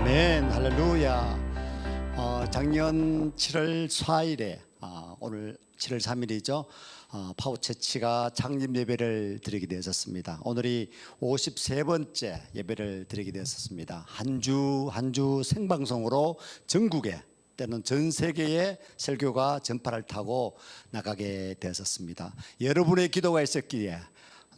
아멘, 할렐루야. 작년 7월 4일에 오늘 7월 3일이죠. 파워처치가 창립 예배를 드리게 되었습니다. 오늘이 53번째 예배를 드리게 되었습니다. 한 주 생방송으로 전국에 때는 전 세계에 설교가 전파를 타고 나가게 되었습니다. 여러분의 기도가 있었기에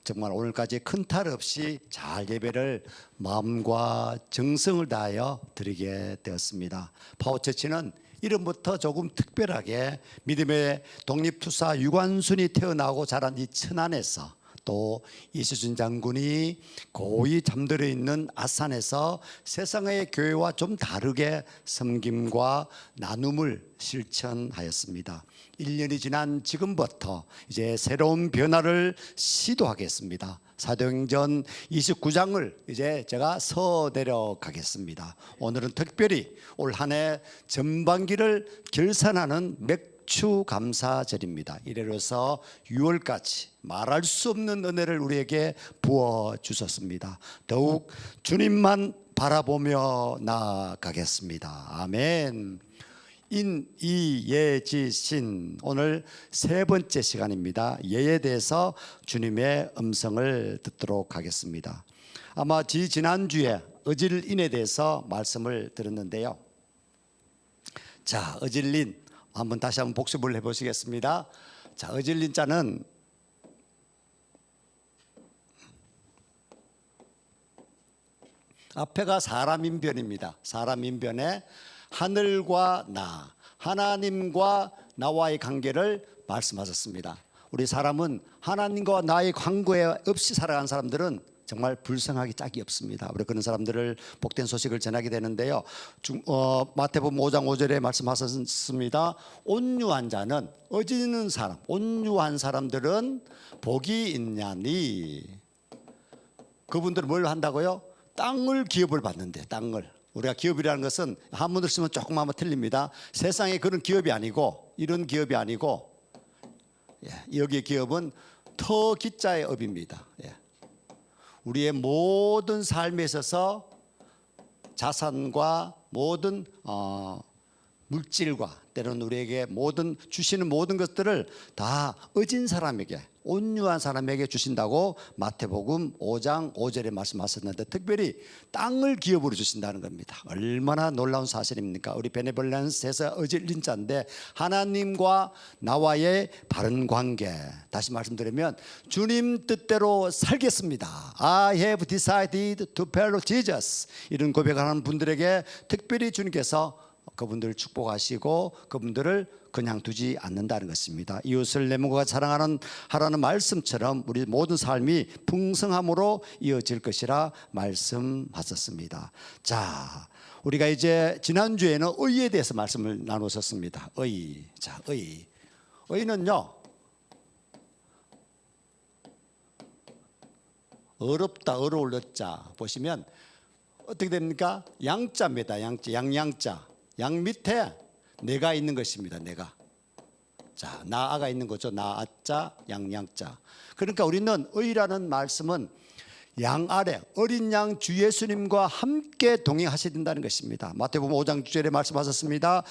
정말 오늘까지 큰 탈 없이 잘 예배를 마음과 정성을 다하여 드리게 되었습니다. 파워처치는 이름부터 조금 특별하게 믿음의 독립투사 유관순이 태어나고 자란 이 천안에서, 또 이수준 장군이 고이 잠들어 있는 아산에서 세상의 교회와 좀 다르게 섬김과 나눔을 실천하였습니다. 1년이 지난 지금부터 이제 새로운 변화를 시도하겠습니다. 사도행전 29장을 이제 제가 서내려가겠습니다. 오늘은 특별히 올 한 해 전반기를 결산하는 맥주 감사절입니다. 이래로서 6월까지 말할 수 없는 은혜를 우리에게 부어 주셨습니다. 더욱 주님만 바라보며 나아가겠습니다. 아멘. 이예지신, 오늘 세 번째 시간입니다. 예에 대해서 주님의 음성을 듣도록 하겠습니다. 아마 지난주에 어질인에 대해서 말씀을 들었는데요. 자, 어질린 다시 한번 복습을 해보시겠습니다. 자, 어질린 자는 앞에가 사람인변입니다. 사람인변에 하늘과 나, 하나님과 나와의 관계를 말씀하셨습니다. 우리 사람은 하나님과 나의 관계 없이 살아가는 사람들은 정말 불쌍하기 짝이 없습니다. 우리 그런 사람들을 복된 소식을 전하게 되는데요. 마태복음 5장 5절에 말씀하셨습니다. 온유한 자는, 어지는 사람, 온유한 사람들은 복이 있냐니. 그분들은 뭘 한다고요? 땅을 기업을 받는데, 땅을. 우리가 기업이라는 것은 한문을 쓰면 조금 아마 틀립니다. 세상에 그런 기업이 아니고, 이런 기업이 아니고, 여기의 기업은 터기자의 업입니다. 우리의 모든 삶에 있어서 자산과 모든 물질과 때로는 우리에게 주시는 모든 것들을 다 어진 사람에게, 온유한 사람에게 주신다고 마태복음 5장 5절에 말씀하셨는데, 특별히 땅을 기업으로 주신다는 겁니다. 얼마나 놀라운 사실입니까? 우리 베네볼렌스에서 어질린 자인데, 하나님과 나와의 바른 관계, 다시 말씀드리면 주님 뜻대로 살겠습니다. I have decided to follow Jesus. 이런 고백하는 분들에게 특별히 주님께서 그분들을 축복하시고 그분들을 그냥 두지 않는다는 것입니다. 이웃을 내 몸과 사랑하라는 말씀처럼 우리 모든 삶이 풍성함으로 이어질 것이라 말씀하셨습니다. 자, 우리가 이제 지난주에는 의에 대해서 말씀을 나누었습니다. 의. 자, 의. 의는요, 어렵다, 어려울 어자 보시면 어떻게 됩니까? 양자입니다. 양자. 양 밑에 내가 있는 것입니다. 내가. 자, 나아가 있는 거죠. 나아자, 양자. 그러니까 우리는 의라는 말씀은 양 아래 어린 양 주 예수님과 함께 동행하셔야 된다는 것입니다. 마태복음 5장 6절에 말씀하셨습니다.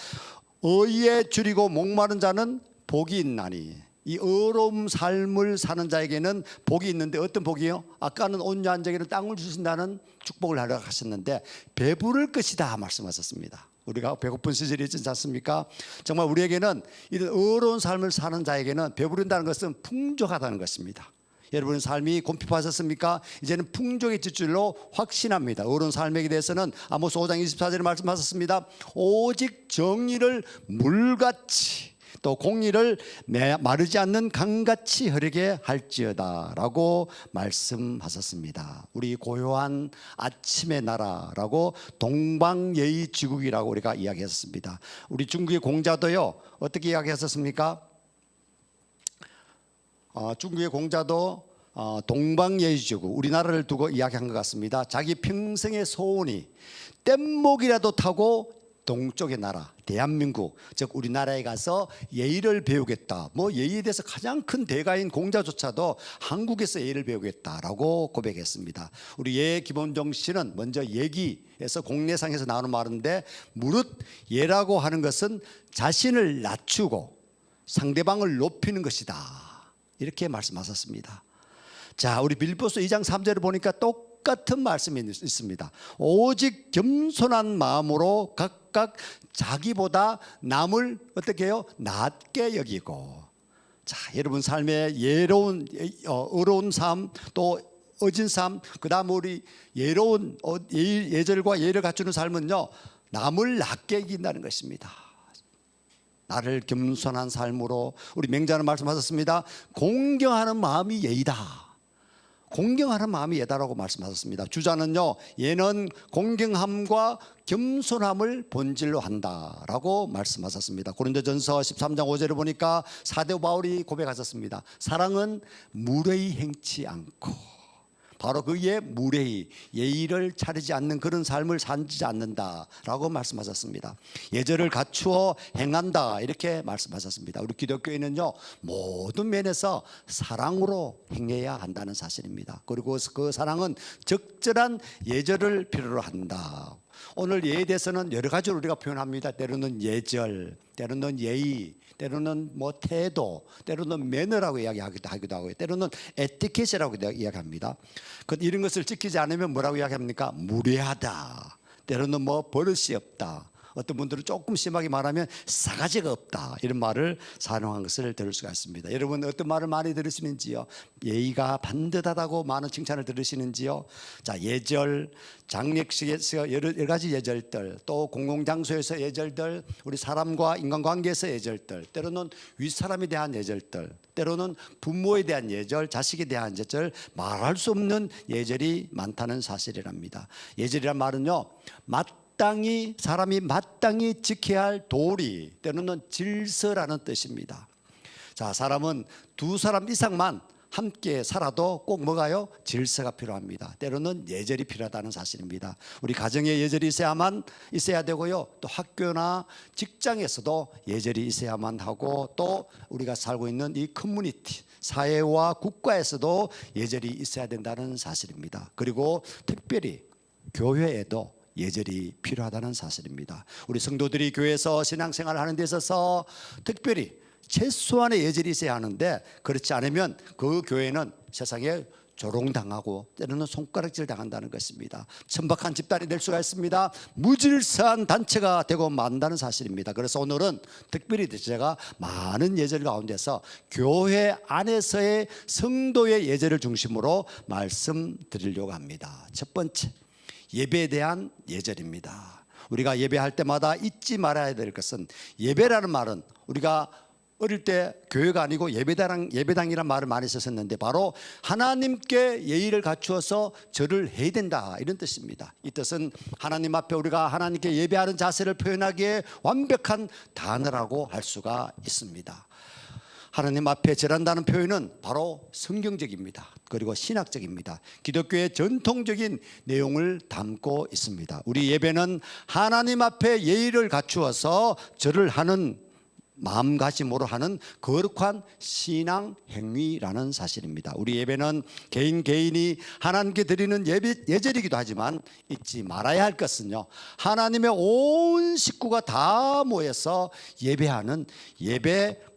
의에 줄이고 목마른 자는 복이 있나니. 이 어려움 삶을 사는 자에게는 복이 있는데, 어떤 복이요? 아까는 온유한 자에게는 땅을 주신다는 축복을 하려 하셨는데, 배부를 것이다 말씀하셨습니다. 우리가 배고픈 시절이 있지 않습니까? 정말 우리에게는 이런 어려운 삶을 사는 자에게는 배부른다는 것은 풍족하다는 것입니다. 여러분의 삶이 곰핍하셨습니까? 이제는 풍족의 질줄로 확신합니다. 어려운 삶에 대해서는 아모스 5장 24절에 말씀하셨습니다. 오직 정의를 물같이, 또 공의를 마르지 않는 강같이 흐르게 할지어다 라고 말씀하셨습니다. 우리 고요한 아침의 나라라고 동방예의지국이라고 우리가 이야기했습니다. 우리 중국의 공자도요, 어떻게 이야기했었습니까? 중국의 공자도 동방예의지국, 우리나라를 두고 이야기한 것 같습니다. 자기 평생의 소원이 뗏목이라도 타고 동쪽의 나라 대한민국 즉 우리나라에 가서 예의를 배우겠다. 뭐 예의에 대해서 가장 큰 대가인 공자조차도 한국에서 예의를 배우겠다라고 고백했습니다. 우리 예의 기본 정신은 먼저 얘기에서 공례상에서 나오는 말인데 무릇 예라고 하는 것은 자신을 낮추고 상대방을 높이는 것이다. 이렇게 말씀하셨습니다. 자, 우리 빌립보서 2장 3절을 보니까 똑같은 말씀이 있습니다. 오직 겸손한 마음으로 각각 자기보다 남을 어떻게 해요? 낮게 여기고. 자, 여러분 삶의 어려운 삶 또 어진 삶 그다음 우리 예로운 예절과 예를 갖추는 삶은요 남을 낮게 여긴다는 것입니다. 나를 겸손한 삶으로 우리 맹자는 말씀하셨습니다. 공경하는 마음이 예의다. 공경하는 마음이 예다라고 말씀하셨습니다. 주자는요 예는 공경함과 겸손함을 본질로 한다라고 말씀하셨습니다. 고린도전서 13장 5절을 보니까 사도 바울이 고백하셨습니다. 사랑은 무례히 행치 않고 바로 그의 무례히 예의를 차리지 않는 그런 삶을 살지 않는다라고 말씀하셨습니다. 예절을 갖추어 행한다 이렇게 말씀하셨습니다. 우리 기독교인은요 모든 면에서 사랑으로 행해야 한다는 사실입니다. 그리고 그 사랑은 적절한 예절을 필요로 한다. 오늘 예에 대해서는 여러 가지로 우리가 표현합니다. 때로는 예절, 때로는 예의, 때로는 뭐 태도, 때로는 매너라고 이야기하기도 하고요. 때로는 에티켓이라고 이야기합니다. 이런 것을 지키지 않으면 뭐라고 이야기합니까? 무례하다. 때로는 뭐 버릇이 없다. 어떤 분들은 조금 심하게 말하면 싸가지가 없다 이런 말을 사용한 것을 들을 수가 있습니다. 여러분 어떤 말을 많이 들으시는지요? 예의가 반듯하다고 많은 칭찬을 들으시는지요? 자, 예절, 장례식에서 여러 가지 예절들, 또 공공장소에서 예절들, 우리 사람과 인간관계에서 예절들, 때로는 윗사람에 대한 예절들, 때로는 부모에 대한 예절, 자식에 대한 예절, 말할 수 없는 예절이 많다는 사실이랍니다. 예절이란 말은요 사람이 마땅히 지켜야 할 도리 때로는 질서라는 뜻입니다. 자, 사람은 두 사람 이상만 함께 살아도 꼭 뭐가요? 질서가 필요합니다. 때로는 예절이 필요하다는 사실입니다. 우리 가정에 예절이 있어야 되고요. 또 학교나 직장에서도 예절이 있어야만 하고 또 우리가 살고 있는 이 커뮤니티 사회와 국가에서도 예절이 있어야 된다는 사실입니다. 그리고 특별히 교회에도 예절이 필요하다는 사실입니다. 우리 성도들이 교회에서 신앙생활을 하는 데 있어서 특별히 최소한의 예절이 있어야 하는데 그렇지 않으면 그 교회는 세상에 조롱당하고 때로는 손가락질 당한다는 것입니다. 천박한 집단이 될 수가 있습니다. 무질서한 단체가 되고 만다는 사실입니다. 그래서 오늘은 특별히 제가 많은 예절 가운데서 교회 안에서의 성도의 예절을 중심으로 말씀드리려고 합니다. 첫 번째 예배에 대한 예절입니다. 우리가 예배할 때마다 잊지 말아야 될 것은 예배라는 말은 우리가 어릴 때 교회가 아니고 예배당이라는 말을 많이 썼었는데 바로 하나님께 예의를 갖추어서 절을 해야 된다 이런 뜻입니다. 이 뜻은 하나님 앞에 우리가 하나님께 예배하는 자세를 표현하기에 완벽한 단어라고 할 수가 있습니다. 하나님 앞에 절한다는 표현은 바로 성경적입니다. 그리고 신학적입니다. 기독교의 전통적인 내용을 담고 있습니다. 우리 예배는 하나님 앞에 예의를 갖추어서 절을 하는 마음가짐으로 하는 거룩한 신앙 행위라는 사실입니다. 우리 예배는 개인이 하나님께 드리는 예절이기도 하지만 잊지 말아야 할 것은요 하나님의 온 식구가 다 모여서 예배하는 예배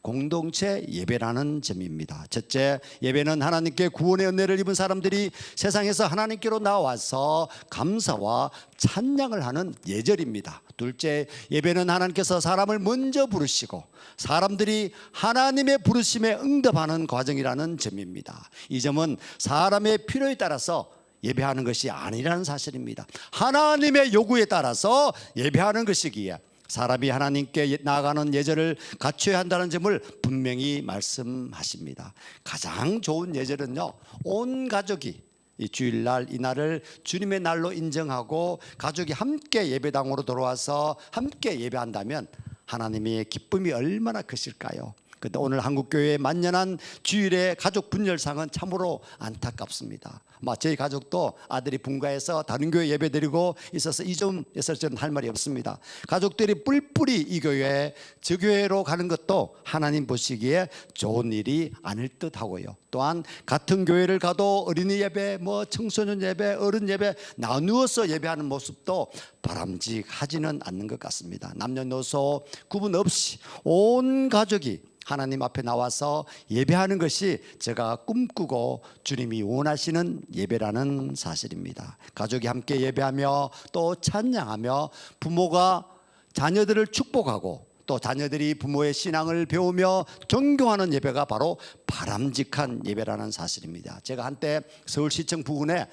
공동체 예배라는 점입니다. 첫째, 예배는 하나님께 구원의 은혜를 입은 사람들이 세상에서 하나님께로 나와서 감사와 찬양을 하는 예절입니다. 둘째, 예배는 하나님께서 사람을 먼저 부르시고 사람들이 하나님의 부르심에 응답하는 과정이라는 점입니다. 이 점은 사람의 필요에 따라서 예배하는 것이 아니라는 사실입니다. 하나님의 요구에 따라서 예배하는 것이기에 사람이 하나님께 나아가는 예절을 갖춰야 한다는 점을 분명히 말씀하십니다. 가장 좋은 예절은요 온 가족이 이 주일날 이날을 주님의 날로 인정하고 가족이 함께 예배당으로 돌아와서 함께 예배한다면 하나님의 기쁨이 얼마나 크실까요? 근데 오늘 한국교회의 만연한 주일의 가족 분열상은 참으로 안타깝습니다. 저희 가족도 아들이 분가해서 다른 교회 예배드리고 있어서 이 점에서 저는 할 말이 없습니다. 가족들이 뿔뿔이 이 교회 저 교회로 가는 것도 하나님 보시기에 좋은 일이 아닐 듯하고요. 또한 같은 교회를 가도 어린이 예배, 청소년 예배, 어른 예배 나누어서 예배하는 모습도 바람직하지는 않는 것 같습니다. 남녀노소 구분 없이 온 가족이 하나님 앞에 나와서 예배하는 것이 제가 꿈꾸고 주님이 원하시는 예배라는 사실입니다. 가족이 함께 예배하며 또 찬양하며 부모가 자녀들을 축복하고 또 자녀들이 부모의 신앙을 배우며 존경하는 예배가 바로 바람직한 예배라는 사실입니다. 제가 한때 서울시청 부근에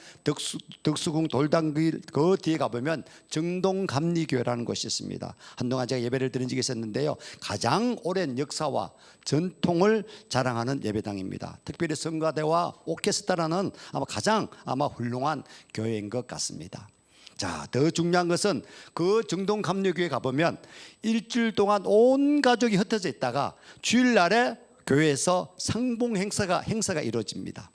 덕수궁 돌담길 그 뒤에 가보면 정동감리교회라는 곳이 있습니다. 한동안 제가 예배를 드린 적이 있었는데요, 가장 오랜 역사와 전통을 자랑하는 예배당입니다. 특별히 성가대와 오케스트라는 가장 훌륭한 교회인 것 같습니다. 자, 더 중요한 것은 그 정동감리교회 가보면 일주일 동안 온 가족이 흩어져 있다가 주일날에 교회에서 상봉 행사가 이루어집니다.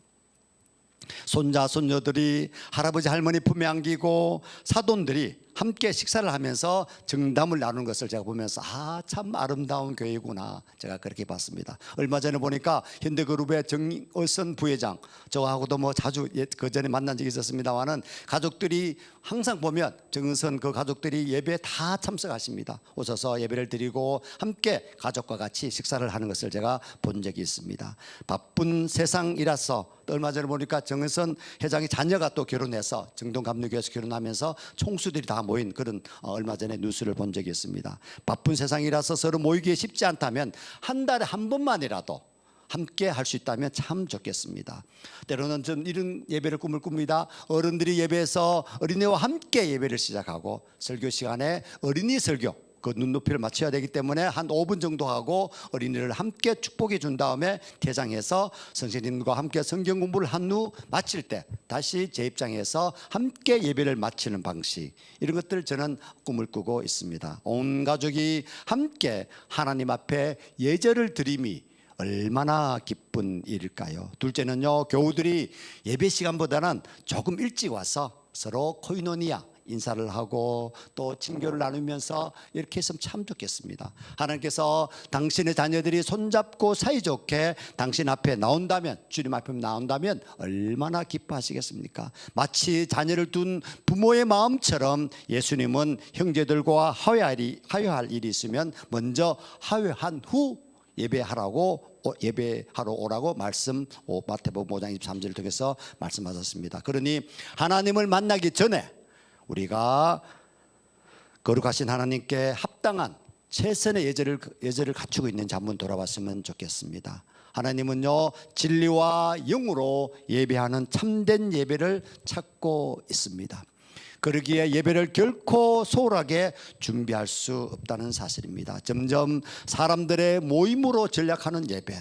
손자 손녀들이 할아버지 할머니 품에 안기고 사돈들이 함께 식사를 하면서 정담을 나누는 것을 제가 보면서 참 아름다운 교회구나, 제가 그렇게 봤습니다. 얼마 전에 보니까 현대그룹의 정어선 부회장, 저하고도 자주 그 전에 만난 적이 있었습니다만은 가족들이 항상 보면 정어선 그 가족들이 예배에 다 참석하십니다. 오셔서 예배를 드리고 함께 가족과 같이 식사를 하는 것을 제가 본 적이 있습니다. 바쁜 세상이라서 얼마 전에 보니까 정은선 회장이 자녀가 또 결혼해서 정동감리교회에서 결혼하면서 총수들이 다 모인 그런 얼마 전에 뉴스를 본 적이 있습니다. 바쁜 세상이라서 서로 모이기 쉽지 않다면 한 달에 한 번만이라도 함께 할 수 있다면 참 좋겠습니다. 때로는 전 이런 예배를 꿈을 꿉니다. 어른들이 예배에서 어린이와 함께 예배를 시작하고 설교 시간에 어린이 설교 그 눈높이를 맞춰야 되기 때문에 한 5분 정도 하고 어린이를 함께 축복해 준 다음에 퇴장해서 선생님과 함께 성경 공부를 한 후 마칠 때 다시 제 입장에서 함께 예배를 마치는 방식, 이런 것들 저는 꿈을 꾸고 있습니다. 온 가족이 함께 하나님 앞에 예절을 드림이 얼마나 기쁜 일일까요? 둘째는요, 교우들이 예배 시간보다는 조금 일찍 와서 서로 코이노니아 인사를 하고 또 친교를 나누면서 이렇게 했으면 참 좋겠습니다. 하나님께서 당신의 자녀들이 손잡고 사이좋게 당신 앞에 나온다면, 주님 앞에 나온다면 얼마나 기뻐하시겠습니까? 마치 자녀를 둔 부모의 마음처럼 예수님은 형제들과 화해할 일이 있으면 먼저 화해한 후 예배하러 오라고 마태복음 5장 23절을 통해서 말씀하셨습니다. 그러니 하나님을 만나기 전에 우리가 거룩하신 하나님께 합당한 최선의 예절을 갖추고 있는지 한번 돌아봤으면 좋겠습니다. 하나님은요, 진리와 영으로 예배하는 참된 예배를 찾고 있습니다. 그러기에 예배를 결코 소홀하게 준비할 수 없다는 사실입니다. 점점 사람들의 모임으로 전락하는 예배,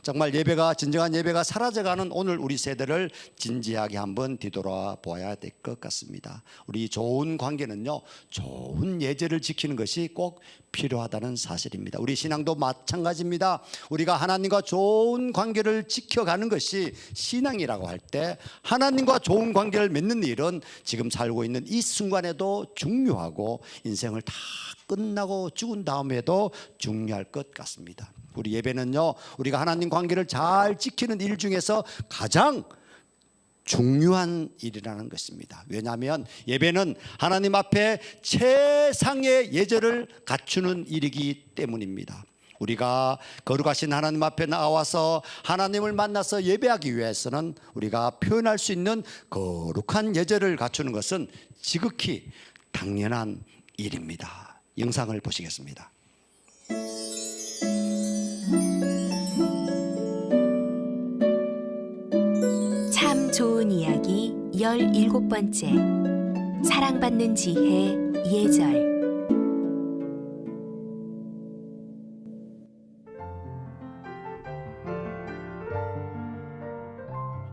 정말 진정한 예배가 사라져가는 오늘 우리 세대를 진지하게 한번 뒤돌아보아야 될 것 같습니다. 우리 좋은 관계는요, 좋은 예절을 지키는 것이 꼭 필요하다는 사실입니다. 우리 신앙도 마찬가지입니다. 우리가 하나님과 좋은 관계를 지켜가는 것이 신앙이라고 할 때, 하나님과 좋은 관계를 맺는 일은 지금 살고 있는 이 순간에도 중요하고 인생을 다 끝나고 죽은 다음에도 중요할 것 같습니다. 우리 예배는요, 우리가 하나님 관계를 잘 지키는 일 중에서 가장 중요한 일이라는 것입니다. 왜냐하면 예배는 하나님 앞에 최상의 예절을 갖추는 일이기 때문입니다. 우리가 거룩하신 하나님 앞에 나와서 하나님을 만나서 예배하기 위해서는 우리가 표현할 수 있는 거룩한 예절을 갖추는 것은 지극히 당연한 일입니다. 영상을 보시겠습니다. 참 좋은 이야기 17번째. 사랑받는 지혜 예절.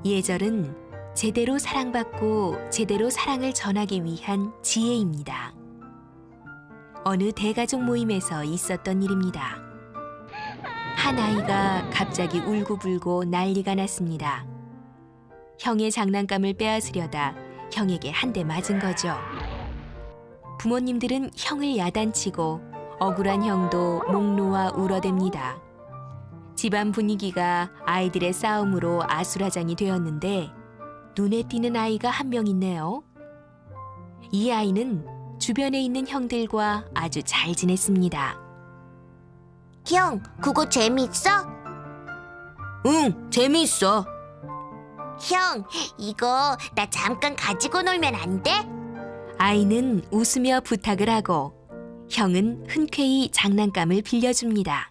예절은 제대로 사랑받고 제대로 사랑을 전하기 위한 지혜입니다. 어느 대가족 모임에서 있었던 일입니다. 한 아이가 갑자기 울고불고 난리가 났습니다. 형의 장난감을 빼앗으려다 형에게 한 대 맞은 거죠. 부모님들은 형을 야단치고 억울한 형도 목 놓아 울어댑니다. 집안 분위기가 아이들의 싸움으로 아수라장이 되었는데 눈에 띄는 아이가 한 명 있네요. 이 아이는 주변에 있는 형들과 아주 잘 지냈습니다. 형, 그거 재밌어? 응, 재미있어. 형, 이거 나 잠깐 가지고 놀면 안 돼? 아이는 웃으며 부탁을 하고 형은 흔쾌히 장난감을 빌려줍니다.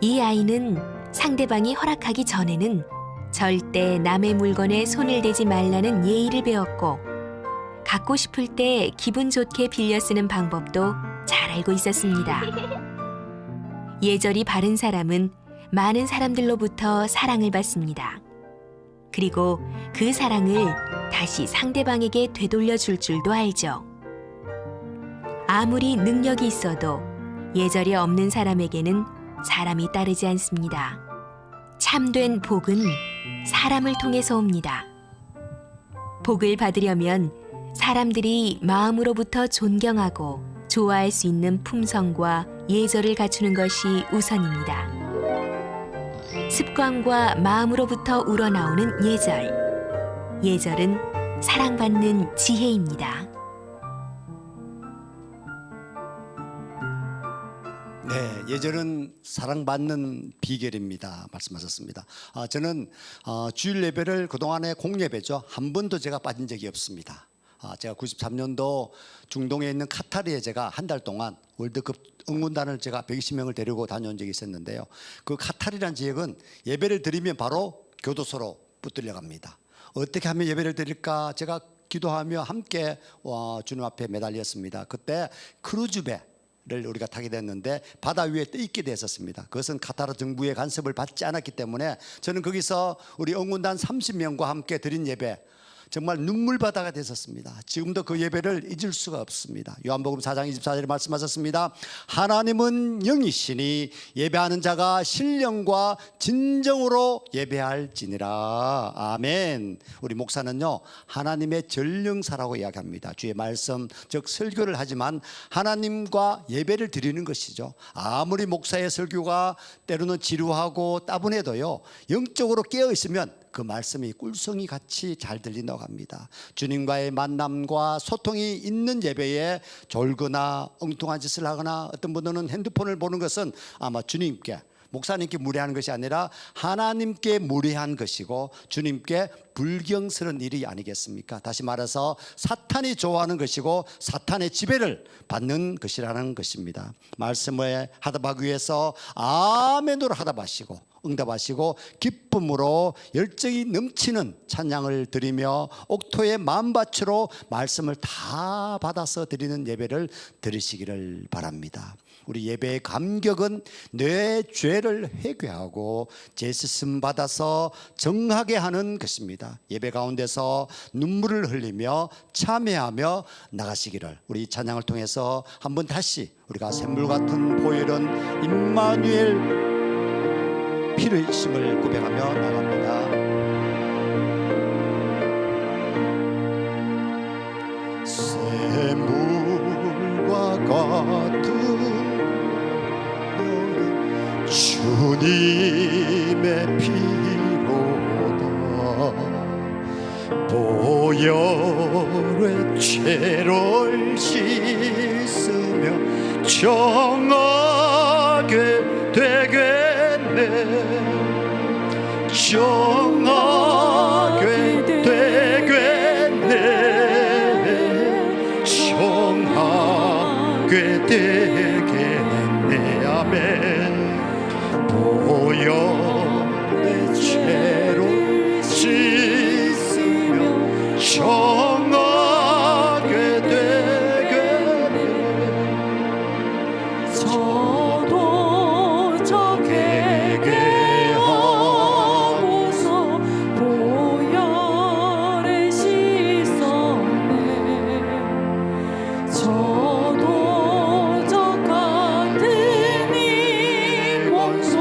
이 아이는 상대방이 허락하기 전에는 절대 남의 물건에 손을 대지 말라는 예의를 배웠고 갖고 싶을 때 기분 좋게 빌려 쓰는 방법도 잘 알고 있었습니다. 예절이 바른 사람은 많은 사람들로부터 사랑을 받습니다. 그리고 그 사랑을 다시 상대방에게 되돌려 줄 줄도 알죠. 아무리 능력이 있어도 예절이 없는 사람에게는 사람이 따르지 않습니다. 참된 복은 사람을 통해서 옵니다. 복을 받으려면 사람들이 마음으로부터 존경하고 좋아할 수 있는 품성과 예절을 갖추는 것이 우선입니다. 습관과 마음으로부터 우러나오는 예절. 예절은 사랑받는 지혜입니다. 네, 예절은 사랑받는 비결입니다. 말씀하셨습니다. 저는 주일 예배를 그동안에 공예배죠. 한 번도 제가 빠진 적이 없습니다. 제가 93년도 중동에 있는 카타르에 제가 한 달 동안 월드컵 응원단을 제가 120명을 데리고 다녀온 적이 있었는데요. 그 카타르라는 지역은 예배를 드리면 바로 교도소로 붙들려 갑니다. 어떻게 하면 예배를 드릴까 제가 기도하며 함께 주님 앞에 매달렸습니다. 그때 크루즈배를 우리가 타게 됐는데 바다 위에 떠 있게 됐었습니다. 그것은 카타르 정부의 간섭을 받지 않았기 때문에 저는 거기서 우리 응원단 30명과 함께 드린 예배 정말 눈물바다가 됐었습니다. 지금도 그 예배를 잊을 수가 없습니다. 요한복음 4장 24절에 말씀하셨습니다. 하나님은 영이시니 예배하는 자가 신령과 진정으로 예배할지니라. 아멘. 우리 목사는요 하나님의 전령사라고 이야기합니다. 주의 말씀 즉 설교를 하지만 하나님과 예배를 드리는 것이죠. 아무리 목사의 설교가 때로는 지루하고 따분해도요 영적으로 깨어 있으면 그 말씀이 꿀송이 같이 잘 들린다고 합니다. 주님과의 만남과 소통이 있는 예배에 졸거나 엉뚱한 짓을 하거나 어떤 분들은 핸드폰을 보는 것은 아마 주님께 목사님께 무례한 것이 아니라 하나님께 무례한 것이고 주님께 불경스러운 일이 아니겠습니까? 다시 말해서 사탄이 좋아하는 것이고 사탄의 지배를 받는 것이라는 것입니다. 말씀을 하답하기 위해서 아멘으로 하답하시고 응답하시고 기쁨으로 열정이 넘치는 찬양을 드리며 옥토의 만밭으로 말씀을 다 받아서 드리는 예배를 드리시기를 바랍니다. 우리 예배의 감격은 내 죄를 회개하고 제수씀 받아서 정하게 하는 것입니다. 예배 가운데서 눈물을 흘리며 참회하며 나가시기를 우리 찬양을 통해서 한번 다시 우리가 샘물 같은 보혈은 임마누엘 피를 힘을 고백하며 나갑니다. 샘물과 같은 주님의 피로다. 보혈의 죄를 씻으며 정하게 되겠네. 정하게 되겠네. 정하게 되겠네. 아멘. 보혈의 죄로 씻으며 정하게 되겠네. 저도 적에게 하고서 보혈에 씻었네. 저도 저 같은 이 원소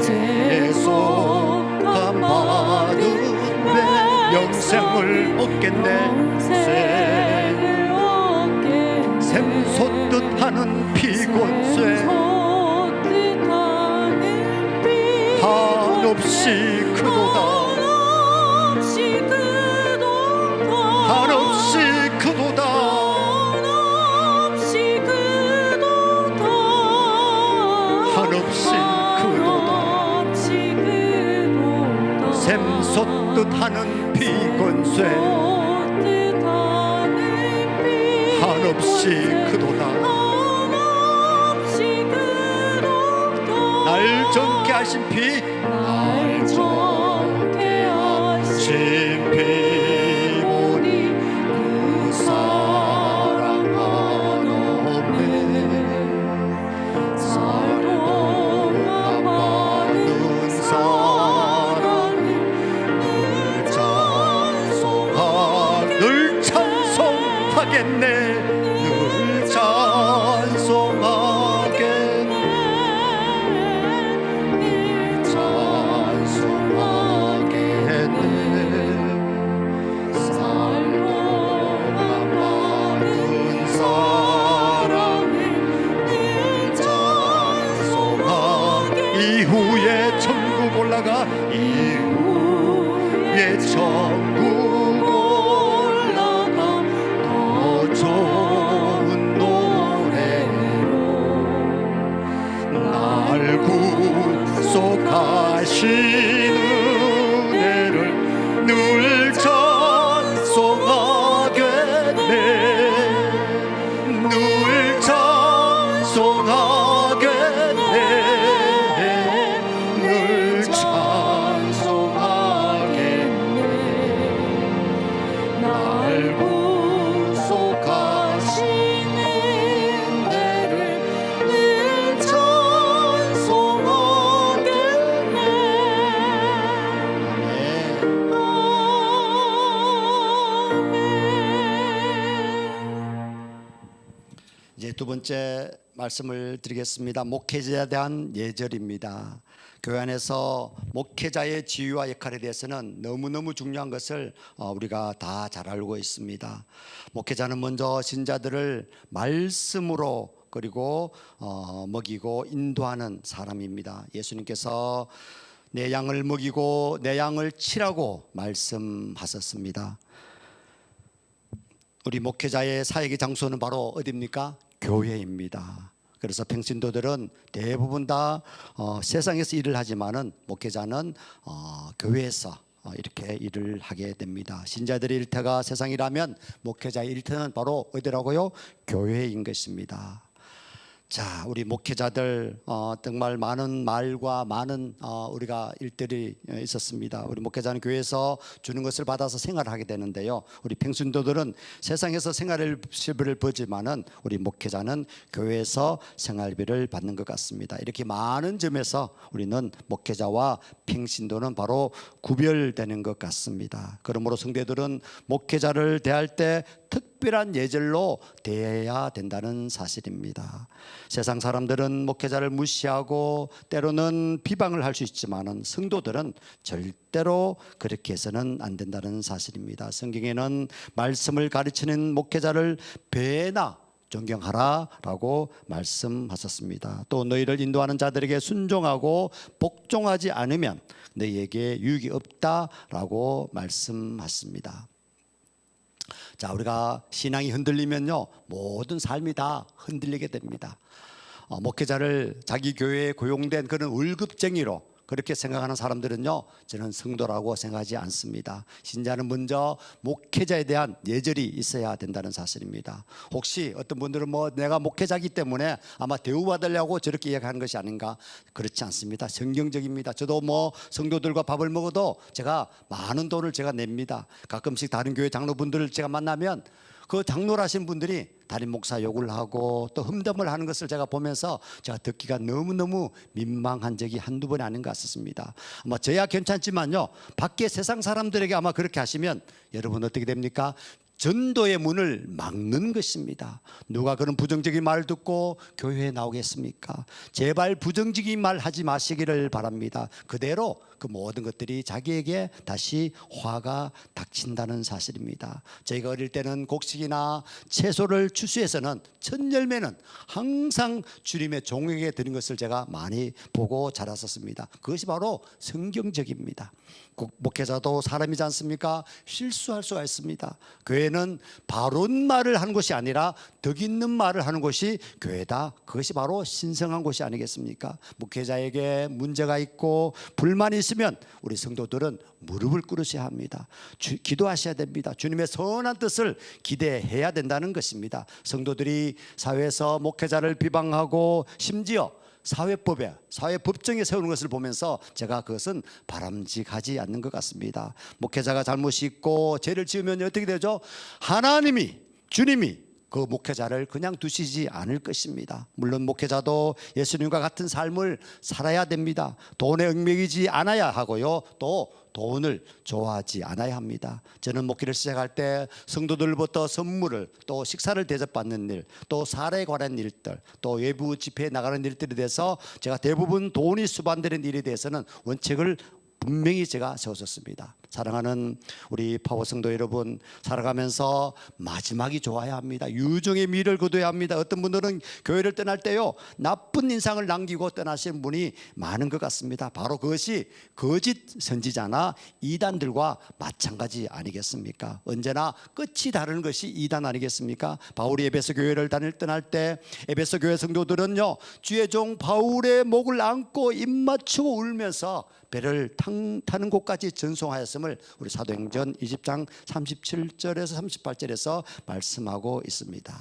죄송함 받으네 영생을 얻겠네 샘솟듯 하는 피곤쇠 한없이 크도다 한없이 크도다 한없이 크도다 샘솟듯 하는 피곤쇠 한없이 크도다 날 젊게 하신 피 날 젊게 하신 피보니 그 사랑 한없네 사랑만 받는 사랑을 늘 찬송하겠네 늘 찬송하겠네 늘 찬송하겠네 살동안 받은 사랑을 늘 찬송하게 이후에 천국 올라가 이후에 천국 올라가 더 좋은 노래로 날 구속하신 은혜를 늘 찬송하겠네 늘 찬송하겠네 늘 찬송하겠네 날 구속하신 은혜를 늘 찬송하겠네 이제 두 번째 말씀을 드리겠습니다. 목회자에 대한 예절입니다. 교회 안에서 목회자의 지위와 역할에 대해서는 너무너무 중요한 것을 우리가 다 잘 알고 있습니다. 목회자는 먼저 신자들을 말씀으로 그리고 먹이고 인도하는 사람입니다. 예수님께서 내 양을 먹이고 내 양을 치라고 말씀하셨습니다. 우리 목회자의 사역의 장소는 바로 어디입니까? 교회입니다. 그래서 평신도들은 대부분 다 세상에서 일을 하지만은 목회자는 교회에서 이렇게 일을 하게 됩니다. 신자들의 일터가 세상이라면 목회자의 일터는 바로 어디라고요? 교회인 것입니다. 자, 우리 목회자들 정말 많은 말과 많은 우리가 일들이 있었습니다. 우리 목회자는 교회에서 주는 것을 받아서 생활하게 되는데요. 우리 평신도들은 세상에서 생활비를 벌지만은 우리 목회자는 교회에서 생활비를 받는 것 같습니다. 이렇게 많은 점에서 우리는 목회자와 평신도는 바로 구별되는 것 같습니다. 그러므로 성도들은 목회자를 대할 때 특별한 예절로 대해야 된다는 사실입니다. 세상 사람들은 목회자를 무시하고 때로는 비방을 할 수 있지만은 성도들은 절대로 그렇게 해서는 안 된다는 사실입니다. 성경에는 말씀을 가르치는 목회자를 배나 존경하라라고 말씀하셨습니다. 또 너희를 인도하는 자들에게 순종하고 복종하지 않으면 너희에게 유익이 없다라고 말씀하십니다. 자, 우리가 신앙이 흔들리면요 모든 삶이 다 흔들리게 됩니다. 목회자를 자기 교회에 고용된 그런 월급쟁이로 그렇게 생각하는 사람들은요 저는 성도라고 생각하지 않습니다. 신자는 먼저 목회자에 대한 예절이 있어야 된다는 사실입니다. 혹시 어떤 분들은 내가 목회자이기 때문에 아마 대우받으려고 저렇게 이야기하는 것이 아닌가? 그렇지 않습니다. 성경적입니다. 저도 성도들과 밥을 먹어도 제가 많은 돈을 제가 냅니다. 가끔씩 다른 교회 장로분들을 제가 만나면 그 장로라신 분들이 담임 목사 욕을 하고 또 흠담을 하는 것을 제가 보면서 제가 듣기가 너무너무 민망한 적이 한두 번이 아닌 것 같습니다. 아마 저야 괜찮지만요 밖에 세상 사람들에게 아마 그렇게 하시면 여러분 어떻게 됩니까? 전도의 문을 막는 것입니다. 누가 그런 부정적인 말을 듣고 교회에 나오겠습니까? 제발 부정적인 말 하지 마시기를 바랍니다. 그대로 그 모든 것들이 자기에게 다시 화가 닥친다는 사실입니다. 저희가 어릴 때는 곡식이나 채소를 추수해서는 첫 열매는 항상 주님의 종에게 드린 것을 제가 많이 보고 자랐었습니다. 그것이 바로 성경적입니다. 목회자도 사람이지 않습니까? 실수할 수가 있습니다. 교회는 바른 말을 하는 것이 아니라 덕 있는 말을 하는 것이 교회다. 그것이 바로 신성한 것이 아니겠습니까? 목회자에게 문제가 있고 불만이 있으면 우리 성도들은 무릎을 꿇으셔야 합니다. 기도하셔야 됩니다. 주님의 선한 뜻을 기대해야 된다는 것입니다. 성도들이 사회에서 목회자를 비방하고 심지어 사회법에 사회법정에 세우는 것을 보면서 제가 그것은 바람직하지 않는 것 같습니다. 목회자가 잘못이 있고 죄를 지으면 어떻게 되죠? 하나님이 주님이 그 목회자를 그냥 두시지 않을 것입니다. 물론 목회자도 예수님과 같은 삶을 살아야 됩니다. 돈에 얽매이지 않아야 하고요, 또 돈을 좋아하지 않아야 합니다. 저는 목회를 시작할 때 성도들부터 선물을, 또 식사를 대접받는 일, 또 사례에 관한 일들, 또 외부 집회에 나가는 일들에 대해서 제가 대부분 돈이 수반되는 일에 대해서는 원칙을 분명히 제가 세웠었습니다. 사랑하는 우리 파워 성도 여러분, 살아가면서 마지막이 좋아야 합니다. 유종의 미를 거둬야 합니다. 어떤 분들은 교회를 떠날 때요, 나쁜 인상을 남기고 떠나시는 분이 많은 것 같습니다. 바로 그것이 거짓 선지자나 이단들과 마찬가지 아니겠습니까? 언제나 끝이 다른 것이 이단 아니겠습니까? 바울이 에베소 교회를 떠날 때 에베소 교회 성도들은요, 주의 종 바울의 목을 안고 입 맞추고 울면서 배를 타는 곳까지 전송하였음을 우리 사도행전 20장 37절에서 38절에서 말씀하고 있습니다.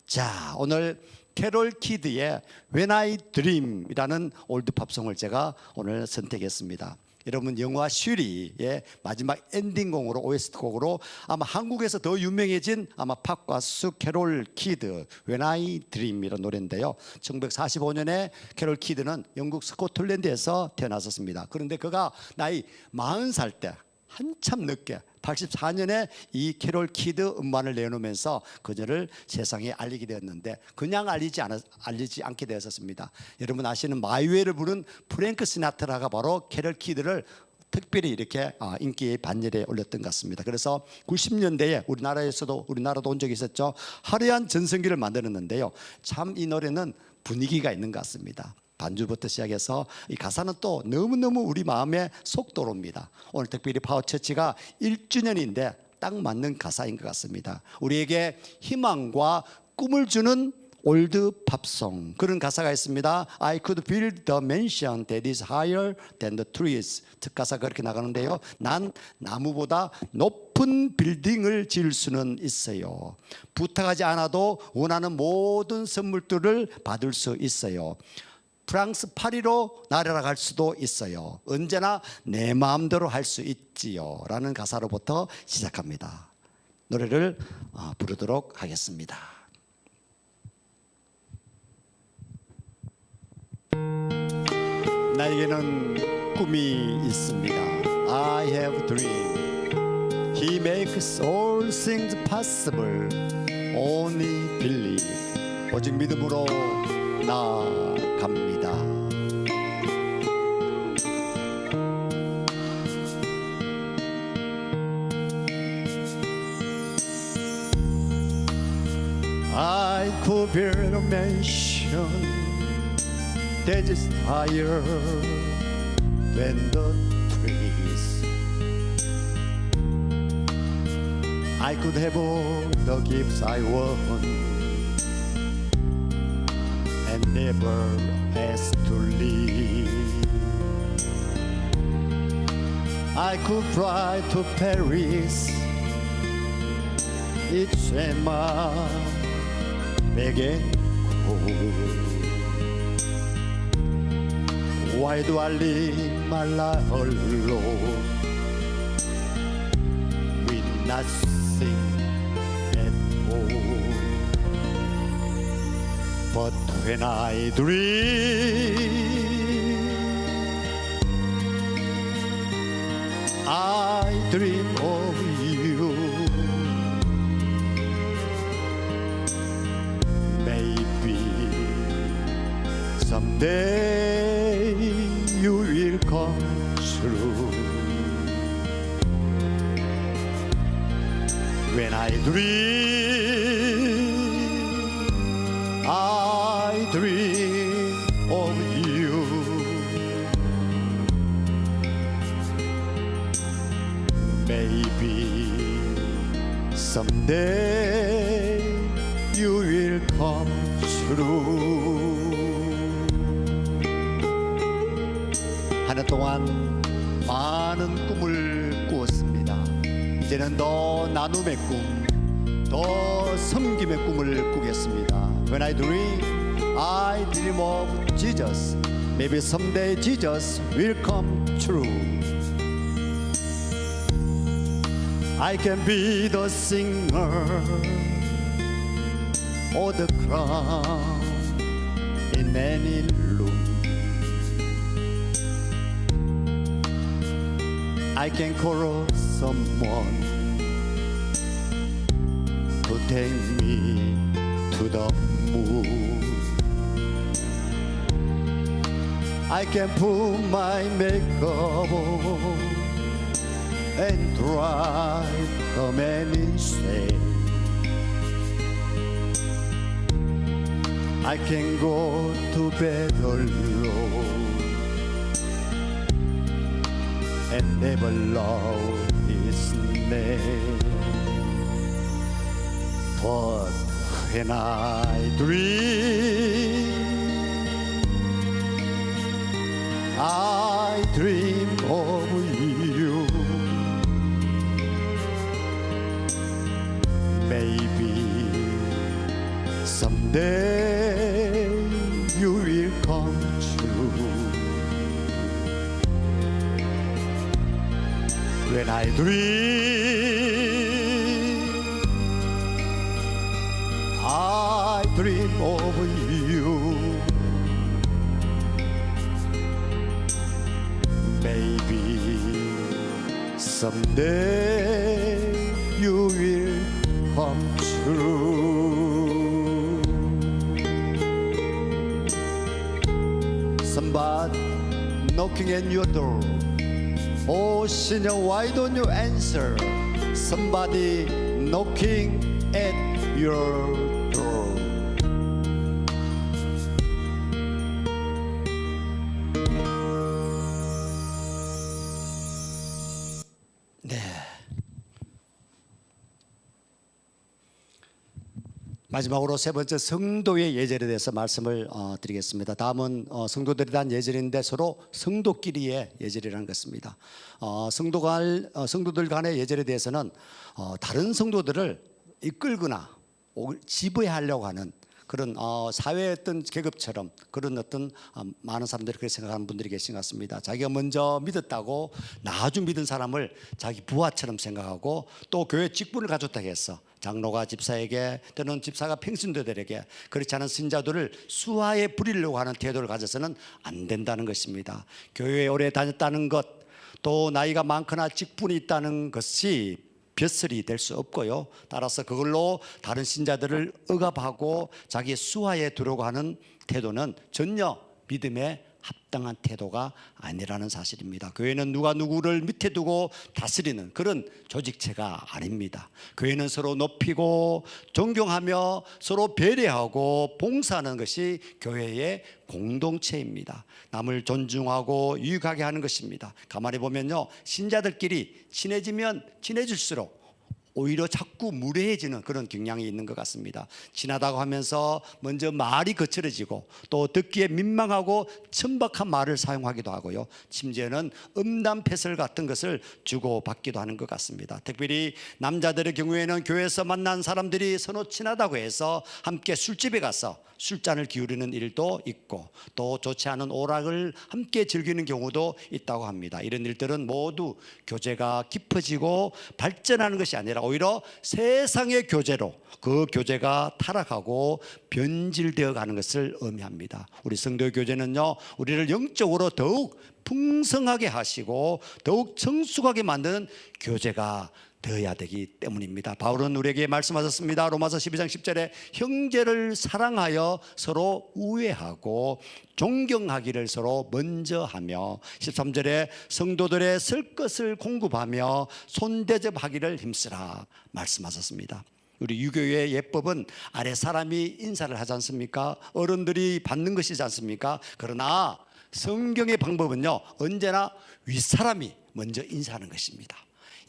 자, 오늘 캐롤 키드의 When I Dream이라는 올드 팝송을 제가 오늘 선택했습니다. 여러분, 영화 슈리의 마지막 엔딩곡으로, OST 곡으로 아마 한국에서 더 유명해진 아마 팝 가수 캐롤 키드 When I Dream이라는 노래인데요, 1945년에 캐롤 키드는 영국 스코틀랜드에서 태어났었습니다. 그런데 그가 나이 40살 때 한참 늦게 84년에 이 캐롤 키드 음반을 내놓으면서 그녀를 세상에 알리게 되었는데, 그냥 알리지 않게 되었습니다. 여러분 아시는 마이웨이를 부른 프랭크 시나트라가 바로 캐롤 키드를 특별히 이렇게 인기의 반열에 올렸던 것 같습니다. 그래서 90년대에 우리나라도 온 적이 있었죠. 화려한 전성기를 만들었는데요, 참 이 노래는 분위기가 있는 것 같습니다. 반주부터 시작해서 이 가사는 또 너무너무 우리 마음에 속 들어옵니다. 오늘 특별히 파워처치가 1주년인데 딱 맞는 가사인 것 같습니다. 우리에게 희망과 꿈을 주는 올드 팝송, 그런 가사가 있습니다. I could build a mansion that is higher than the trees. 특가사가 그렇게 나가는데요, 난 나무보다 높은 빌딩을 지을 수는 있어요. 부탁하지 않아도 원하는 모든 선물들을 받을 수 있어요. 프랑스 파리로 날아갈 수도 있어요. 언제나 내 마음대로 할 수 있지요 라는 가사로부터 시작합니다. 노래를 부르도록 하겠습니다. 나에게는 꿈이 있습니다. I have a dream. He makes all things possible. Only believe. 오직 믿음으로 나아갑니다. I could build a mansion that is higher than the trees. I could have all the gifts I want and never ask to leave. I could fly to Paris each time beg and call. Why do I live my life alone with nothing at all? But when I dream, I dream of you. someday you will come true. When I dream of you. Maybe someday you will come true. 한 해 동안 많은 꿈을 꾸었습니다. 이제는 더 나눔의 꿈, 더 섬김의 꿈을 꾸겠습니다. When I dream of Jesus. Maybe someday Jesus will come true. I can be the singer or the crown in any room. I can call someone to take me to the moon. I can put my makeup on and drive the man insane. I can go to bed alone and never love his name. But when I dream of you. Maybe someday you will come true. When I dream of you. Maybe someday you will come true. Somebody knocking at your door. Oh, sinner, why don't you answer? Somebody knocking at your door. 네. 마지막으로 세 번째 성도의 예절에 대해서 말씀을 드리겠습니다. 다음은 성도들에 대한 예절인데 서로 성도끼리의 예절이라는 것입니다. 성도들 간의 예절에 대해서는 다른 성도들을 이끌거나 지배하려고 하는 그런 사회의 어떤 계급처럼 그런 어떤 많은 사람들이 그렇게 생각하는 분들이 계신 것 같습니다. 자기가 먼저 믿었다고 나아주 믿은 사람을 자기 부하처럼 생각하고 또 교회 직분을 가졌다고 해서 장로가 집사에게 또는 집사가 평신도들에게 그렇지 않은 신자들을 수하에 부리려고 하는 태도를 가져서는 안 된다는 것입니다. 교회에 오래 다녔다는 것, 또 나이가 많거나 직분이 있다는 것이 벼슬이 될 수 없고요. 따라서 그걸로 다른 신자들을 억압하고 자기의 수하에 두려고 하는 태도는 전혀 믿음에 합당한 태도가 아니라는 사실입니다. 교회는 누가 누구를 밑에 두고 다스리는 그런 조직체가 아닙니다. 교회는 서로 높이고 존경하며 서로 배려하고 봉사하는 것이 교회의 공동체입니다. 남을 존중하고 유익하게 하는 것입니다. 가만히 보면요, 신자들끼리 친해지면 친해질수록 오히려 자꾸 무례해지는 그런 경향이 있는 것 같습니다. 친하다고 하면서 먼저 말이 거칠어지고 또 듣기에 민망하고 천박한 말을 사용하기도 하고요. 심지어는 음담패설 같은 것을 주고받기도 하는 것 같습니다. 특별히 남자들의 경우에는 교회에서 만난 사람들이 서로 친하다고 해서 함께 술집에 가서 술잔을 기울이는 일도 있고 또 좋지 않은 오락을 함께 즐기는 경우도 있다고 합니다. 이런 일들은 모두 교제가 깊어지고 발전하는 것이 아니라 오히려 세상의 교제로 그 교제가 타락하고 변질되어 가는 것을 의미합니다. 우리 성도의 교제는요, 우리를 영적으로 더욱 풍성하게 하시고 더욱 성숙하게 만드는 교제가 되어야 되기 때문입니다. 바울은 우리에게 말씀하셨습니다. 로마서 12장 10절에 형제를 사랑하여 서로 우애하고 존경하기를 서로 먼저 하며, 13절에 성도들의 쓸 것을 공급하며 손대접하기를 힘쓰라 말씀하셨습니다. 우리 유교의 예법은 아래 사람이 인사를 하지 않습니까? 어른들이 받는 것이지 않습니까? 그러나 성경의 방법은요, 언제나 윗사람이 먼저 인사하는 것입니다.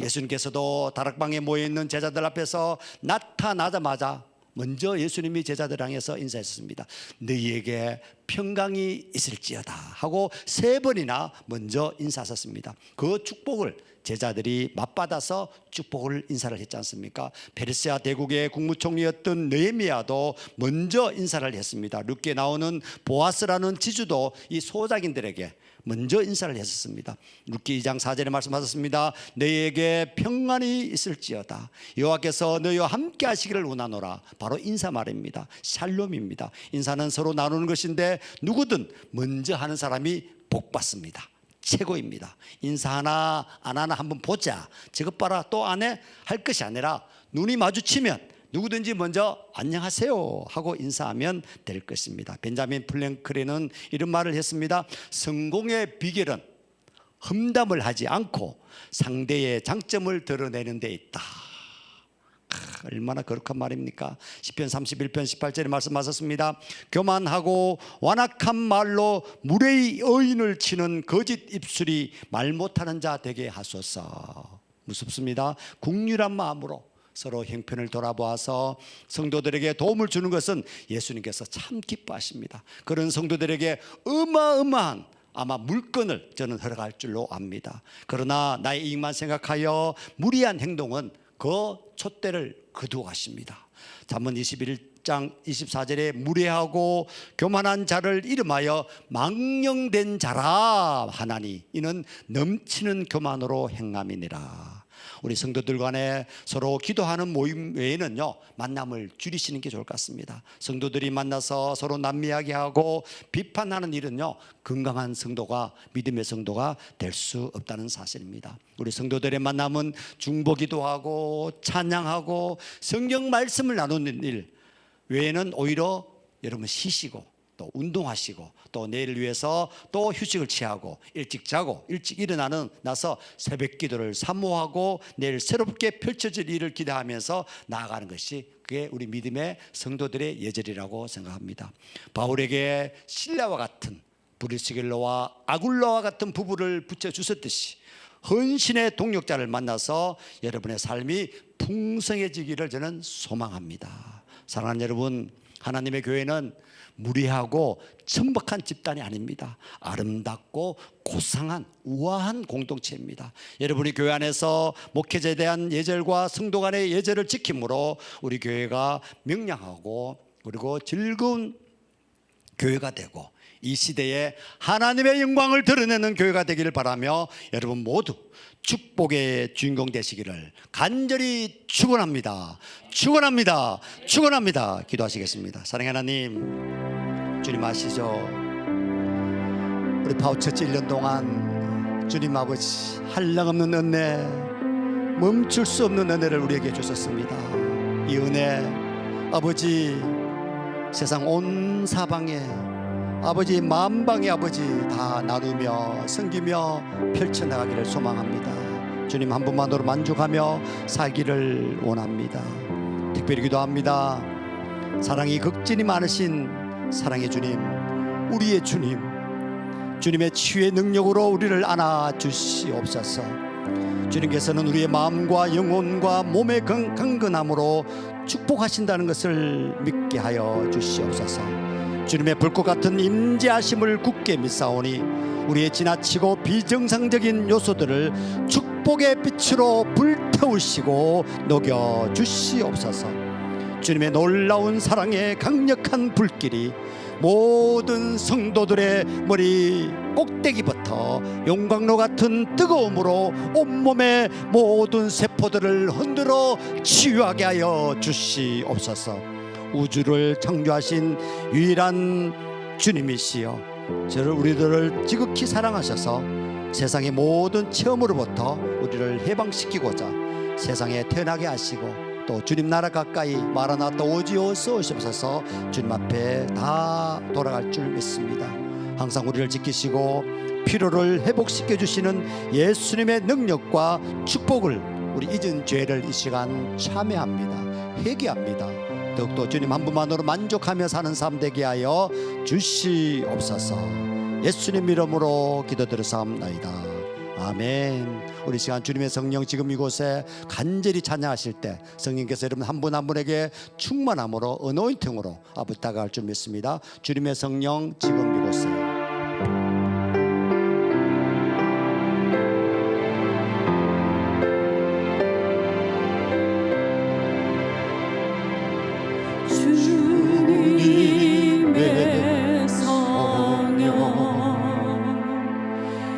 예수님께서도 다락방에 모여있는 제자들 앞에서 나타나자마자 먼저 예수님이 제자들 향해서 인사했습니다. 너희에게 평강이 있을지어다 하고 3번이나 먼저 인사하셨습니다. 그 축복을 제자들이 맛받아서 축복을 인사를 했지 않습니까? 페르시아 대국의 국무총리였던 느헤미야도 먼저 인사를 했습니다. 룻기에 나오는 보아스라는 지주도 이 소작인들에게 먼저 인사를 했었습니다. 룻기 2장 4절에 말씀하셨습니다. 너희에게 평안이 있을지어다. 여호와께서 너희와 함께 하시기를 원하노라. 바로 인사 말입니다. 샬롬입니다. 인사는 서로 나누는 것인데 누구든 먼저 하는 사람이 복 받습니다. 최고입니다. 인사 하나 안 하나 한번 보자, 저것 봐라 또 안 해 할 것이 아니라 눈이 마주치면 누구든지 먼저 안녕하세요 하고 인사하면 될 것입니다. 벤자민 플랭클린은 이런 말을 했습니다. 성공의 비결은 험담을 하지 않고 상대의 장점을 드러내는 데 있다. 얼마나 거룩한 말입니까? 시편 31편 18절에 말씀하셨습니다. 교만하고 완악한 말로 무례히 어인을 치는 거짓 입술이 말 못하는 자 되게 하소서. 무섭습니다. 국률한 마음으로 서로 형편을 돌아보아서 성도들에게 도움을 주는 것은 예수님께서 참 기뻐하십니다. 그런 성도들에게 어마어마한 아마 물건을 저는 허락할 줄로 압니다. 그러나 나의 이익만 생각하여 무리한 행동은 그 촛대를 거두어 가십니다. 잠언 21장 24절에 무례하고 교만한 자를 이름하여 망령된 자라 하나니 이는 넘치는 교만으로 행함이니라. 우리 성도들 간에 서로 기도하는 모임 외에는요, 만남을 줄이시는 게 좋을 것 같습니다. 성도들이 만나서 서로 남이야기하고 비판하는 일은요, 건강한 성도가, 믿음의 성도가 될 수 없다는 사실입니다. 우리 성도들의 만남은 중보기도하고 찬양하고 성경 말씀을 나누는 일 외에는 오히려 여러분 쉬시고 또 운동하시고 또 내일을 위해서 또 휴식을 취하고 일찍 자고 일찍 나서 새벽 기도를 사모하고 내일 새롭게 펼쳐질 일을 기대하면서 나아가는 것이 그게 우리 믿음의 성도들의 예절이라고 생각합니다. 바울에게 실라와 같은 브리스길라와 아굴라와 같은 부부를 붙여주셨듯이 헌신의 동력자를 만나서 여러분의 삶이 풍성해지기를 저는 소망합니다. 사랑하는 여러분, 하나님의 교회는 무례하고 천박한 집단이 아닙니다. 아름답고 고상한 우아한 공동체입니다. 여러분이 교회 안에서 목회자에 대한 예절과 성도 간의 예절을 지킴으로 우리 교회가 명랑하고 그리고 즐거운 교회가 되고 이 시대에 하나님의 영광을 드러내는 교회가 되기를 바라며 여러분 모두 축복의 주인공 되시기를 간절히 축원합니다. 축원합니다. 축원합니다. 기도하시겠습니다. 사랑하는 하나님, 주님 아시죠? 우리 파워처치 1년 동안 주님 아버지 한량없는 은혜, 멈출 수 없는 은혜를 우리에게 주셨습니다. 이 은혜 아버지 세상 온 사방에 아버지 만방의 아버지 다 나누며 섬기며 펼쳐나가기를 소망합니다. 주님 한 분만으로 만족하며 살기를 원합니다. 특별히 기도합니다. 사랑이 극진히 많으신 사랑의 주님, 우리의 주님, 주님의 치유의 능력으로 우리를 안아주시옵소서. 주님께서는 우리의 마음과 영혼과 몸의 강건함으로 축복하신다는 것을 믿게 하여 주시옵소서. 주님의 불꽃 같은 임재하심을 굳게 믿사오니 우리의 지나치고 비정상적인 요소들을 축복의 빛으로 불태우시고 녹여 주시옵소서. 주님의 놀라운 사랑의 강력한 불길이 모든 성도들의 머리 꼭대기부터 용광로 같은 뜨거움으로 온몸의 모든 세포들을 흔들어 치유하게 하여 주시옵소서. 우주를 창조하신 유일한 주님이시여, 저를 우리들을 지극히 사랑하셔서 세상의 모든 체험으로부터 우리를 해방시키고자 세상에 태어나게 하시고 또 주님 나라 가까이 마라나타 오지오서 오시옵소서. 주님 앞에 다 돌아갈 줄 믿습니다. 항상 우리를 지키시고 피로를 회복시켜 주시는 예수님의 능력과 축복을 우리 잊은 죄를 이 시간 참회합니다. 회개합니다. 더욱더 주님 한 분만으로 만족하며 사는 삶 되게 하여 주시옵소서. 예수님 이름으로 기도드렸사옵나이다. 아멘. 우리 시간 주님의 성령 지금 이곳에 간절히 찬양하실 때 성령께서 여러분 한 분 한 분에게 충만함으로 어노인팅으로 부탁할 줄 믿습니다. 주님의 성령 지금 이곳에 주님의 성령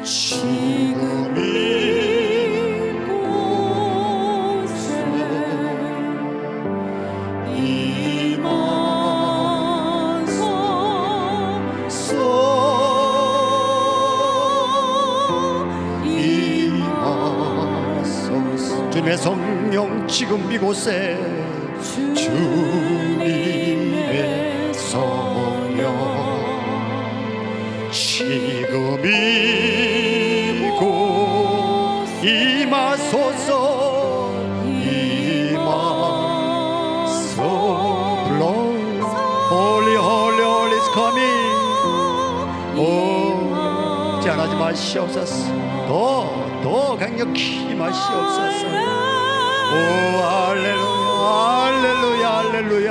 지금 이곳에 임하소서. 주님의 성령 지금 이곳에 주님의 성령 지금 이곳 임하소서. 임하소서. Holy Holy Holy is coming. 오 제한하지 마시옵소서. 더 강력히 임하시옵소서. 오 할렐루야 할렐루야 할렐루야.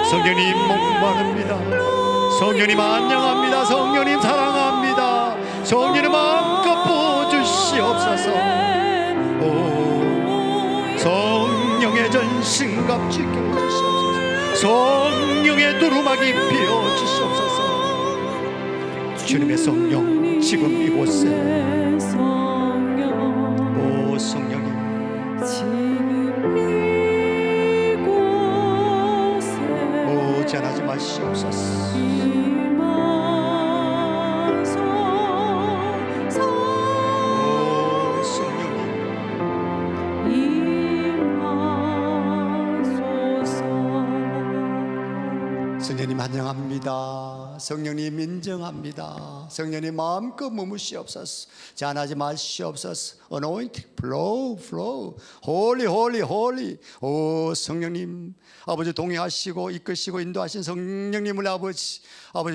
성령님 목마릅니다. 성령님 안녕합니다. 성령님 사랑합니다. 성령님 마음껏 부어주시옵소서. 오 성령의 전신갑 지켜주시옵소서. 성령의 두루마기 피워주시옵소서. 주님의 성령 지금 이곳에 오 성령님 오 제한하지 마시옵소서. 오 성령님 성령님 환영합니다. 성령님 인정합니다. 성령님 마음껏 머무시옵소서. 제한하지 마시옵소서. Anointing flow flow Holy Holy Holy. 오 성령님 아버지 동행하시고 이끄시고 인도하신 성령님을 아버지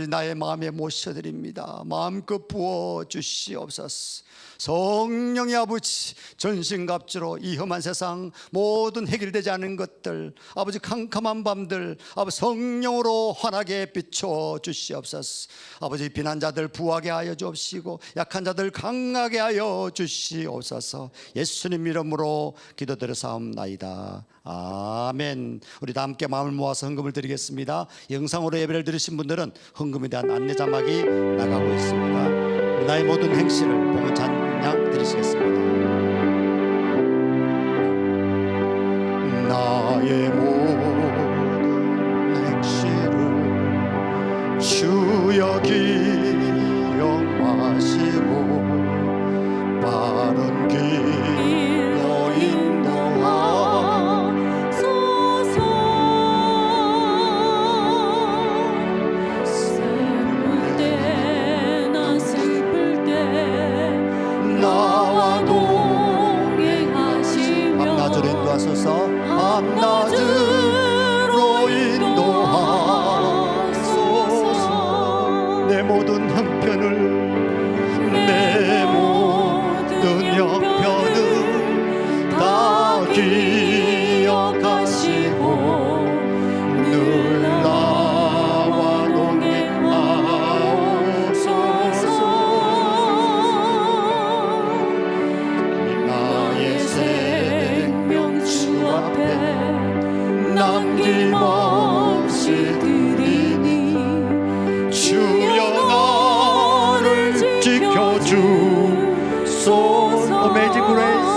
나의 마음에 모셔드립니다. 마음껏 부어 주시옵소서. 성령의 아버지 전신갑주로 이 험한 세상 모든 해결되지 않은 것들 아버지 캄캄한 밤들 아버지 성령으로 환하게 비춰 주시옵소서. 아버지 비난자들 부하게 하여 주옵시고 약한 자들 강하게 하여 주시옵소서. 예수님 이름으로 기도드렸사옵나이다. 아멘. 우리 다 함께 마음을 모아서 헌금을 드리겠습니다. 영상으로 예배를 들으신 분들은 헌금에 대한 안내 자막이 나가고 있습니다. 나의 모든 행실을 봉헌 찬양 드리시겠습니다. 나의 모든 행실을 주여 기억하시고 바른 길로 인도하소서. 슬플 때나 슬플 때 나와 동행하시며 밤낮으로 인도하소서. 밤낮으로 인도하소서. 내 모든 형편을 내 모든 형편을 다 기억하시고 늘 나와 동행하소서. 나의 생명 주 앞에 남김없이 드리니 주여 나를 지켜주소서. Amazing grace,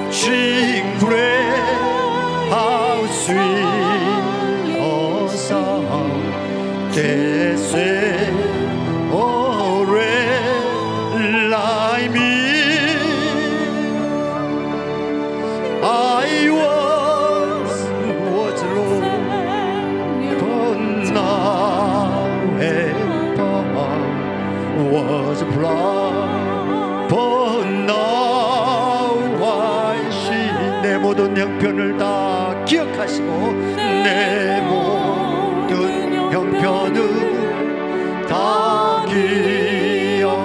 amazing grace, how sweet a sound that saved a wretch 기억하시고 내 모든 형편을 다 기억하시고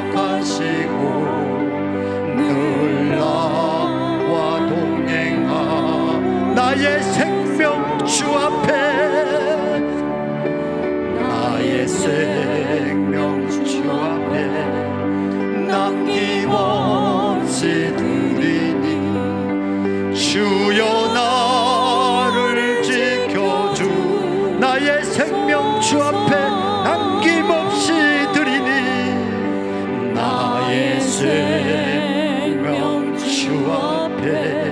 늘 나와 동행하 나의 생명 주 앞에 나의 생명 주 앞에 남김없이 드리니 주여 나를 지켜주 나의 생명 주 앞에 남김없이 드리니 나의 생명 주 앞에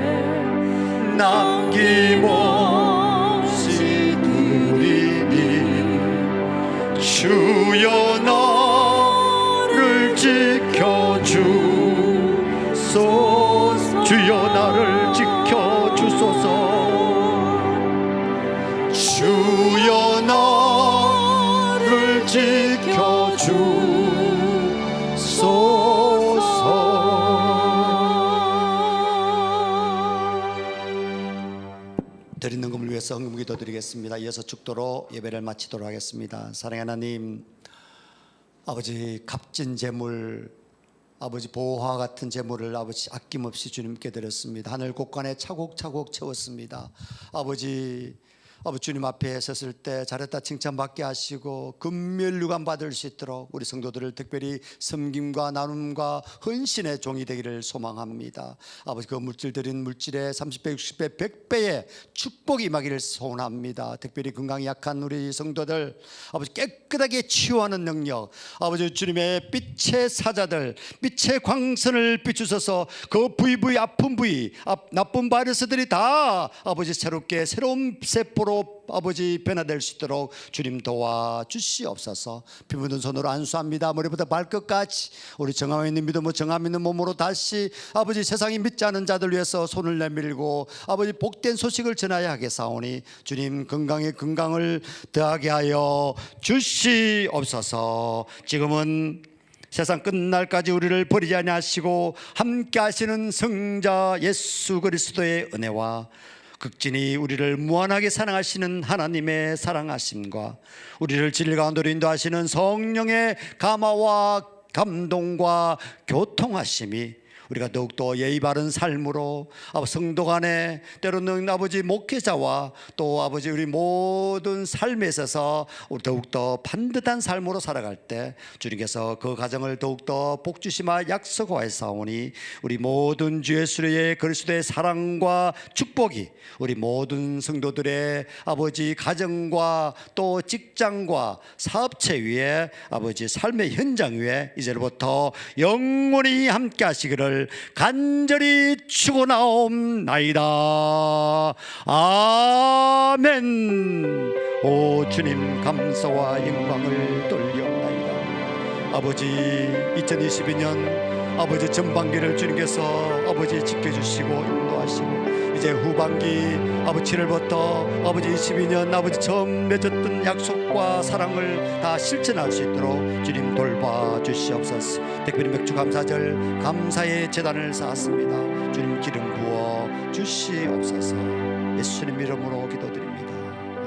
남김없이 드리니 주여 나를 지켜주소서 주여 나를 지켜주소서 주여 나를 지켜주소서. 드리는 것을 위해서 헌금기도 드리겠습니다. 이어서 축도로 예배를 마치도록 하겠습니다. 사랑하는 하나님, 아버지 값진 재물, 아버지 보화 같은 재물을 아버지 아낌없이 주님께 드렸습니다. 하늘 곳간에 차곡차곡 채웠습니다. 아버지 주님 앞에 섰을 때 잘했다 칭찬받게 하시고 금멸류관 받을 수 있도록 우리 성도들을 특별히 섬김과 나눔과 헌신의 종이 되기를 소망합니다. 아버지 그 물질 드린 물질에 30배, 60배, 100배의 축복이 임하기를 소원합니다. 특별히 건강이 약한 우리 성도들 아버지 깨끗하게 치유하는 능력, 아버지 주님의 빛의 사자들 빛의 광선을 비추셔서 그 부위 아픈 부위 나쁜 바이러스들이 다 아버지 새롭게 새로운 세포로 아버지 변화될 수 있도록 주님 도와주시옵소서. 피 묻은 손으로 안수합니다. 머리부터 발끝까지 우리 정함에 있는 믿음으로 정함 있는 몸으로 다시 아버지 세상이 믿지 않은 자들 위해서 손을 내밀고 아버지 복된 소식을 전하여 하겠사오니 주님 건강에 건강을 더하게 하여 주시옵소서. 지금은 세상 끝날까지 우리를 버리지 아니하시고 함께 하시는 성자 예수 그리스도의 은혜와 극진히 우리를 무한하게 사랑하시는 하나님의 사랑하심과 우리를 진리 가운데로 인도하시는 성령의 감화와 감동과 교통하심이 우리가 더욱더 예의 바른 삶으로 성도 간에 때로는 아버지 목회자와 또 아버지 우리 모든 삶에 있어서 우리 더욱더 반듯한 삶으로 살아갈 때 주님께서 그 가정을 더욱더 복주심하 약속하였사오니 우리 모든 주 예수의 그리스도의 사랑과 축복이 우리 모든 성도들의 아버지 가정과 또 직장과 사업체 위에 아버지 삶의 현장 위에 이제부터 영원히 함께 하시기를 간절히 축원하옵나이다. 아멘. 오 주님 감사와 영광을 돌리옵나이다. 아버지 2022년 아버지 전반기를 주님께서 아버지 지켜주시고 인도하시고 이제 후반기 아버지 7월부터 아버지 22년 아버지 처음 맺었던 약속과 사랑을 다 실천할 수 있도록 주님 돌봐 주시옵소서. 특별히 맥주 감사절 감사의 제단을 쌓았습니다. 주님 기름 부어 주시옵소서. 예수님 이름으로 기도드립니다.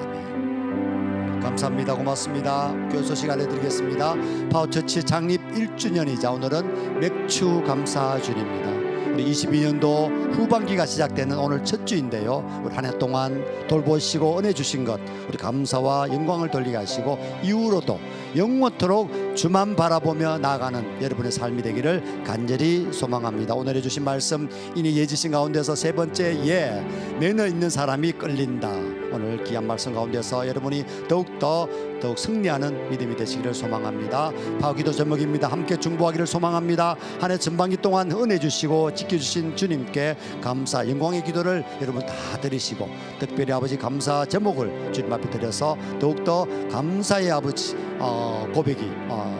아멘. 감사합니다. 고맙습니다. 교회 소식 알려드리겠습니다. 파워처치 장립 1주년이자 오늘은 맥주 감사주일입니다. 우리 22년도 후반기가 시작되는 오늘 첫 주인데요, 우리 한 해 동안 돌보시고 은혜 주신 것 우리 감사와 영광을 돌리게 하시고 이후로도 영원토록 주만 바라보며 나아가는 여러분의 삶이 되기를 간절히 소망합니다. 오늘 해주신 말씀 이니 예지신 가운데서 세 번째 매너 있는 사람이 끌린다. 오늘 귀한 말씀 가운데서 여러분이 더욱 승리하는 믿음이 되시기를 소망합니다. 파워기도 제목입니다. 함께 중보하기를 소망합니다. 한 해 전반기 동안 은혜 주시고 지켜주신 주님께 감사 영광의 기도를 여러분 다 드리시고 특별히 아버지 감사 제목을 주님 앞에 드려서 더욱더 감사의 아버지 고백이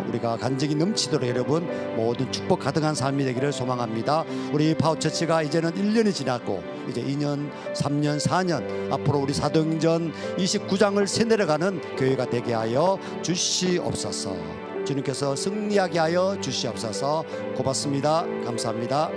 우리가 간증이 넘치도록 여러분 모든 축복 가득한 삶이 되기를 소망합니다. 우리 파워처치가 이제는 1년이 지났고 이제 2년 3년 4년 앞으로 우리 사도행전 29장을 새내려가는 교회가 되게 하여 주시옵소서. 주님께서 승리하게 하여 주시옵소서. 고맙습니다. 감사합니다.